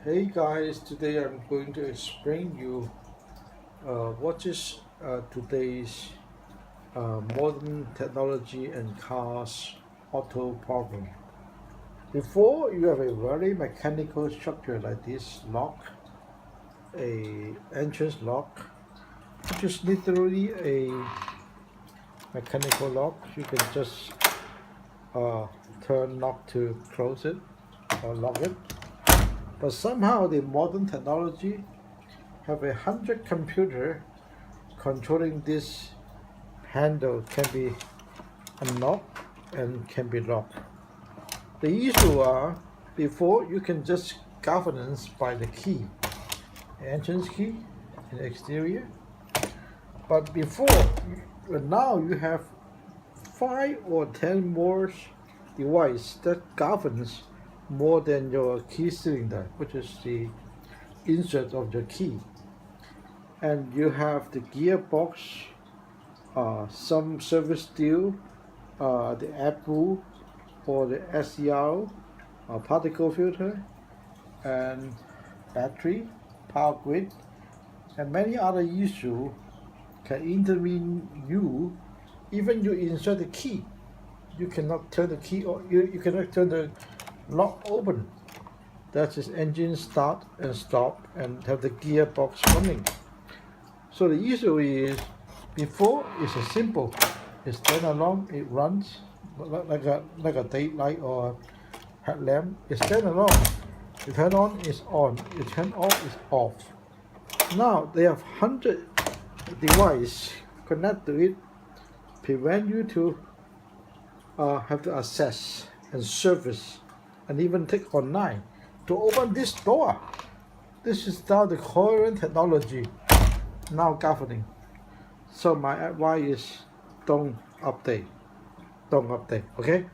Hey guys, today I'm going to explain you what is today's modern technology and cars auto problem. Before, you have a very mechanical structure like this lock, a entrance lock, which is literally a mechanical lock. You can just turn lock to close it or lock it. But somehow the modern technology have 100 computer controlling this handle can be unlocked and can be locked. The issue are before you can just governance by the key, entrance key and exterior. But now you have 5 or 10 more device that governs more than your key cylinder, which is the insert of the key. And you have the gearbox, some service steel, the Apple or the SER, particle filter, and battery, power grid, and many other issues can intervene you. Even you insert the key, you cannot turn the key or you cannot turn the lock open. That is engine start and stop and have the gearbox running. So the issue is, before it's a simple, it's stand alone, it runs like a daylight or headlamp. It stand alone. You turn on, it's on. You turn off, it's off. Now they have 100 devices connect to it, prevent you to have to access and service and even take online to open this door. This is now the current technology now governing. So my advice is don't update, okay?